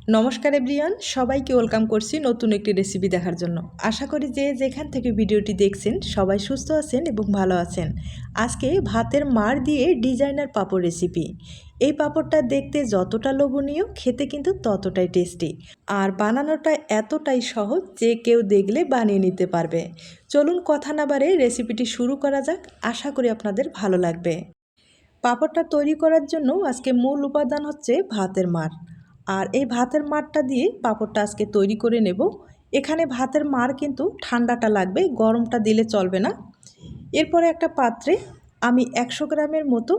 নমস্কার এভরিওয়ান, সবাইকে ওয়েলকাম করছি নতুন একটি রেসিপি দেখার জন্য। আশা করি যে যেখান থেকে ভিডিওটি দেখছেন সবাই সুস্থ আছেন এবং ভালো আছেন। আজকে ভাতের মাড় দিয়ে ডিজাইনার পাঁপড় রেসিপি। এই পাঁপড়টা দেখতে যতটা লোভনীয়, খেতে কিন্তু ততটাই টেস্টি। আর বানানোটা এতটাই সহজ যে কেউ দেখলে বানিয়ে নিতে পারবে। চলুন কথা না বাড়ে রেসিপিটি শুরু করা যাক। আশা করি আপনাদের ভালো লাগবে। পাঁপড়টা তৈরি করার জন্য আজকে মূল উপাদান হচ্ছে ভাতের মাড়। আর এই ভাতের মাড়টা দিয়ে পাঁপড়টা আজকে তৈরি করে নেব। এখানে ভাতের মাড় কিন্তু ঠান্ডাটা লাগবে, গরমটা দিলে চলবে না। এরপরে একটা পাত্রে আমি 100 গ্রামের মতো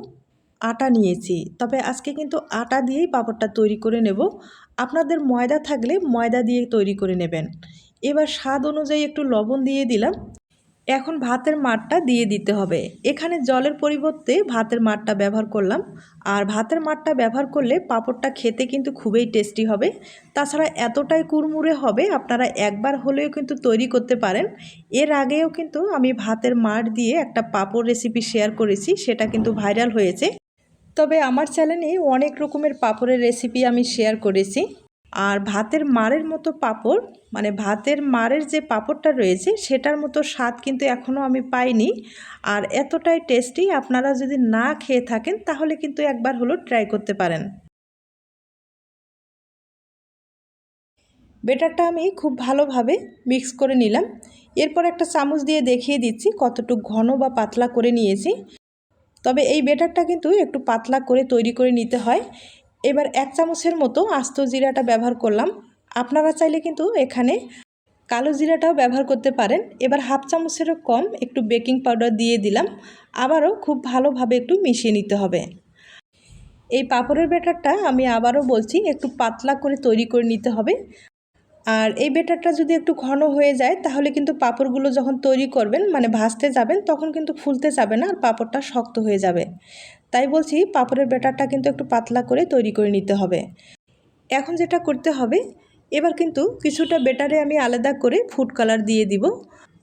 আটা নিয়েছি, তবে আজকে কিন্তু আটা দিয়েই পাঁপড়টা তৈরি করে নেব। আপনাদের ময়দা থাকলে ময়দা দিয়ে তৈরি করে নেবেন। এবার স্বাদ অনুযায়ী একটু লবণ দিয়ে দিলাম। এখন ভাতের মাড়টা দিয়ে দিতে হবে। এখানে জলের পরিবর্তে ভাতের মাড়টা ব্যবহার করলাম। আর ভাতের মাড়টা ব্যবহার করলে পাঁপড়টা খেতে কিন্তু খুবই টেস্টি হবে। তাছাড়া এতটাই কুড়মুড়ে হবে, আপনারা একবার হলেও কিন্তু তৈরি করতে পারেন। এর আগেও কিন্তু আমি ভাতের মাড় দিয়ে একটা পাঁপড় রেসিপি শেয়ার করেছি, সেটা কিন্তু ভাইরাল হয়েছে। তবে আমার চ্যানেলে অনেক রকমের পাঁপড়ের রেসিপি আমি শেয়ার করেছি। আর ভাতের মাড়ের মতো পাঁপড়, মানে ভাতের মাড়ের যে পাঁপড়টা রয়েছে সেটার মতো স্বাদ কিন্তু এখনও আমি পাইনি। আর এতটাই টেস্টি, আপনারা যদি না খেয়ে থাকেন তাহলে কিন্তু একবার হলো ট্রাই করতে পারেন। বেটারটা আমি খুব ভালোভাবে মিক্স করে নিলাম। এরপর একটা চামচ দিয়ে দেখিয়ে দিচ্ছি কতটুকু ঘন বা পাতলা করে নিয়েছি। তবে এই বেটারটা কিন্তু একটু পাতলা করে তৈরি করে নিতে হয়। এবার 1 চামচের মতো আস্ত জিরাটা ব্যবহার করলাম। আপনারা চাইলে কিন্তু এখানে কালো জিরাটাও ব্যবহার করতে পারেন। এবার 1/2 চামচেরও কম একটু বেকিং পাউডার দিয়ে দিলাম। আবারও খুব ভালোভাবে একটু মিশিয়ে নিতে হবে। এই পাঁপড়ের ব্যাটারটা আমি আবারও বলছি একটু পাতলা করে তৈরি করে নিতে হবে। আর এই ব্যাটারটা যদি একটু ঘন হয়ে যায় তাহলে কিন্তু পাঁপড়গুলো যখন তৈরি করবেন, মানে ভাজতে যাবেন, তখন কিন্তু ফুলতে যাবে না আর পাঁপড়টা শক্ত হয়ে যাবে। তাই বলছি পাঁপড়ের ব্যাটারটা কিন্তু একটু পাতলা করে তৈরি করে নিতে হবে। এখন যেটা করতে হবে, এবার কিন্তু কিছুটা ব্যাটারে আমি আলাদা করে ফুড কালার দিয়ে দিব।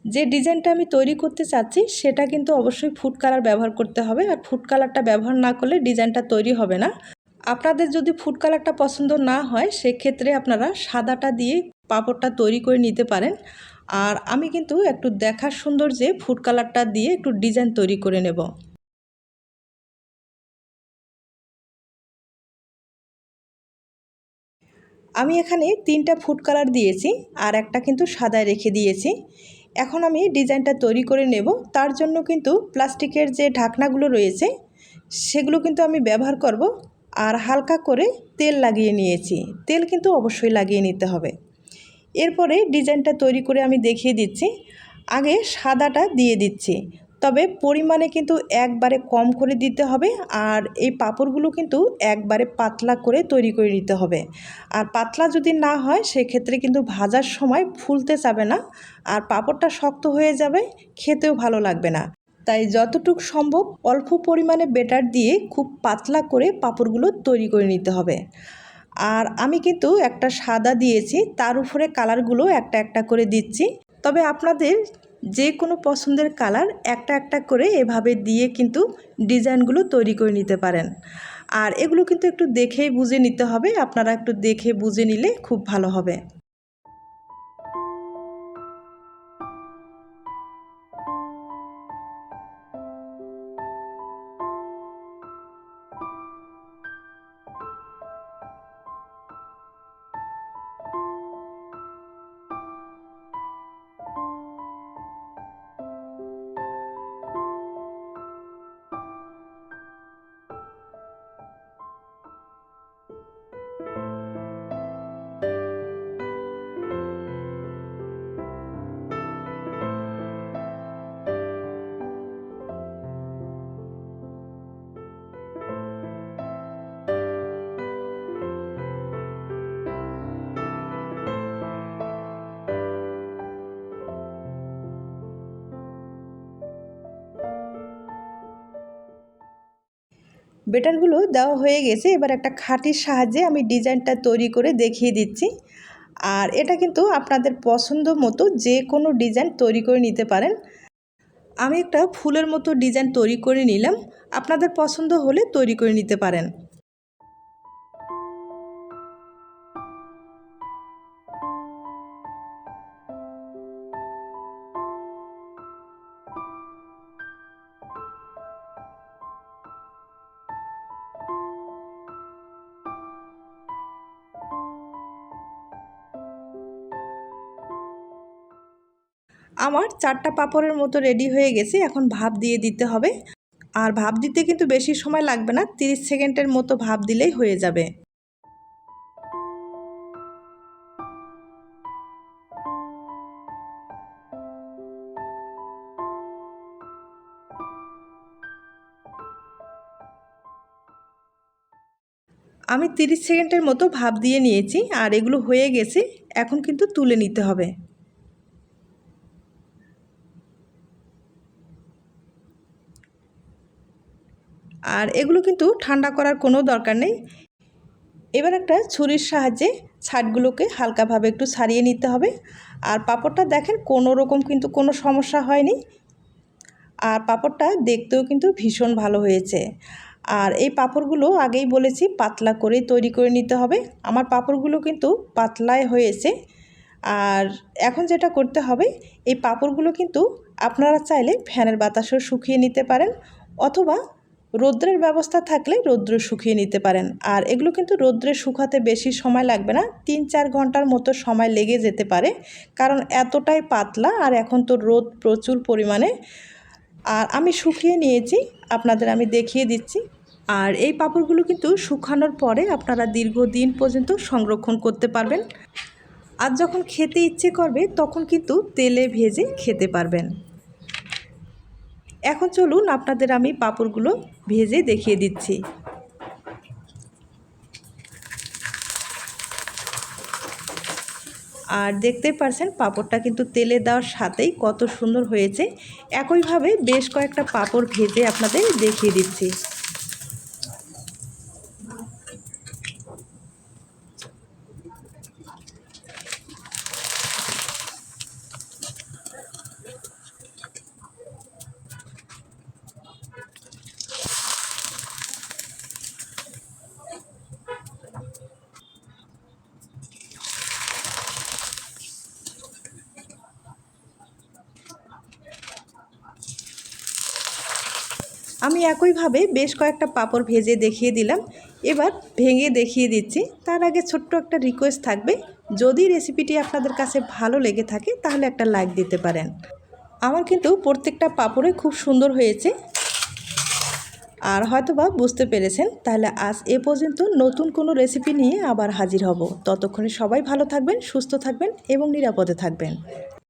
যে ডিজাইনটা আমি তৈরি করতে চাচ্ছি সেটা কিন্তু অবশ্যই ফুড কালার ব্যবহার করতে হবে। আর ফুড কালারটা ব্যবহার না করলে ডিজাইনটা তৈরি হবে না। আপনাদের যদি ফুড কালারটা পছন্দ না হয় সেক্ষেত্রে আপনারা সাদাটা দিয়ে পাঁপড়টা তৈরি করে নিতে পারেন। আর আমি কিন্তু একটু দেখার সৌন্দর্যে ফুড কালারটা দিয়ে একটু ডিজাইন তৈরি করে নেব। আমি এখানে 3টা ফুড কালার দিয়েছি আর একটা কিন্তু সাদায় রেখে দিয়েছি। এখন আমি ডিজাইনটা তৈরি করে নেব। তার জন্য কিন্তু প্লাস্টিকের যে ঢাকনাগুলো রয়েছে সেগুলো কিন্তু আমি ব্যবহার করব। আর হালকা করে তেল লাগিয়ে নিয়েছি। তেল কিন্তু অবশ্যই লাগিয়ে নিতে হবে। এরপরে ডিজাইনটা তৈরি করে আমি দেখিয়ে দিচ্ছি। আগে সাদাটা দিয়ে দিচ্ছি, তবে পরিমাণে কিন্তু একবারে কম করে দিতে হবে। আর এই পাঁপড়গুলো কিন্তু একবারে পাতলা করে তৈরি করে নিতে হবে। আর পাতলা যদি না হয় সেক্ষেত্রে কিন্তু ভাজার সময় ফুলতে যাবে না আর পাঁপড়টা শক্ত হয়ে যাবে, খেতেও ভালো লাগবে না। তাই যতটুকু সম্ভব অল্প পরিমাণে বেটার দিয়ে খুব পাতলা করে পাঁপড়গুলো তৈরি করে নিতে হবে। আর আমি কিন্তু একটা সাদা দিয়েছি, তার উপরে কালারগুলো একটা একটা করে দিচ্ছি। তবে আপনাদের যে কোনো পছন্দের কালার একটা একটা করে এভাবে দিয়ে কিন্তু ডিজাইনগুলো তৈরি করে নিতে পারেন। আর এগুলো কিন্তু একটু দেখেই বুঝে নিতে হবে, আপনারা একটু দেখে বুঝে নিলে খুব ভালো হবে। বেটারগুলো দেওয়া হয়ে গেছে। এবার একটা খাঁটির সাহায্যে আমি ডিজাইনটা তৈরি করে দেখিয়ে দিচ্ছি। আর এটা কিন্তু আপনাদের পছন্দ মতো যে কোনো ডিজাইন তৈরি করে নিতে পারেন। আমি একটা ফুলের মতো ডিজাইন তৈরি করে নিলাম, আপনাদের পছন্দ হলে তৈরি করে নিতে পারেন। আমার 4টা পাঁপড়ের মতো রেডি হয়ে গেছে। এখন ভাপ দিয়ে দিতে হবে। আর ভাপ দিতে কিন্তু বেশি সময় লাগবে না, 30 সেকেন্ডের মতো ভাপ দিলেই হয়ে যাবে। আমি 30 সেকেন্ডের মতো ভাপ দিয়ে নিয়েছি আর এগুলো হয়ে গেছে। এখন কিন্তু তুলে নিতে হবে। আর এগুলো কিন্তু ঠান্ডা করার কোনো দরকার নেই। এবার একটা ছুরির সাহায্যে ছাটগুলোকে হালকাভাবে একটু ছাড়িয়ে নিতে হবে। আর পাঁপড়টা দেখেন কোনো রকম কিন্তু কোনো সমস্যা হয়নি। আর পাঁপড়টা দেখতেও কিন্তু ভীষণ ভালো হয়েছে। আর এই পাঁপড়গুলো আগেই বলেছি পাতলা করেই তৈরি করে নিতে হবে। আমার পাঁপড়গুলো কিন্তু পাতলাই হয়েছে। আর এখন যেটা করতে হবে, এই পাঁপড়গুলো কিন্তু আপনারা চাইলে ফ্যানের বাতাসেও শুকিয়ে নিতে পারেন, অথবা রৌদ্রের ব্যবস্থা থাকলে রৌদ্রে শুকিয়ে নিতে পারেন। আর এগুলো কিন্তু রৌদ্রে শুকাতে বেশি সময় লাগবে না, 3-4 ঘন্টার মতো সময় লেগে যেতে পারে, কারণ এতটাই পাতলা। আর এখন তো রোদ প্রচুর পরিমাণে। আর আমি শুকিয়ে নিয়েছি, আপনাদের আমি দেখিয়ে দিচ্ছি। আর এই পাঁপড়গুলো কিন্তু শুকানোর পরে আপনারা দীর্ঘদিন পর্যন্ত সংরক্ষণ করতে পারবেন। আর যখন খেতে ইচ্ছে করবে তখন কিন্তু তেলে ভেজে খেতে পারবেন। এখন চলুন আপনাদের আমি পাঁপড়গুলো ভেজে দেখিয়ে দিচ্ছি। আর দেখতেই পারছেন পাঁপড়টা কিন্তু তেলে দেওয়ার সাথেই কত সুন্দর হয়েছে। একইভাবে বেশ কয়েকটা পাঁপড় ভেজে আপনাদের দেখিয়ে দিচ্ছি। আমি একইভাবে বেশ কয়েকটা পাঁপড় ভেজে দেখিয়ে দিলাম। এবার ভেঙে দেখিয়ে দিচ্ছি। তার আগে ছোট্ট একটা রিকোয়েস্ট থাকবে, যদি রেসিপিটি আপনাদের কাছে ভালো লেগে থাকে তাহলে একটা লাইক দিতে পারেন। আমার কিন্তু প্রত্যেকটা পাঁপড়ে খুব সুন্দর হয়েছে। আর হয়তোবা বুঝতে পেরেছেন। তাহলে আজ এ পর্যন্ত, নতুন কোনো রেসিপি নিয়ে আবার হাজির হব। ততক্ষণে সবাই ভালো থাকবেন, সুস্থ থাকবেন এবং নিরাপদে থাকবেন।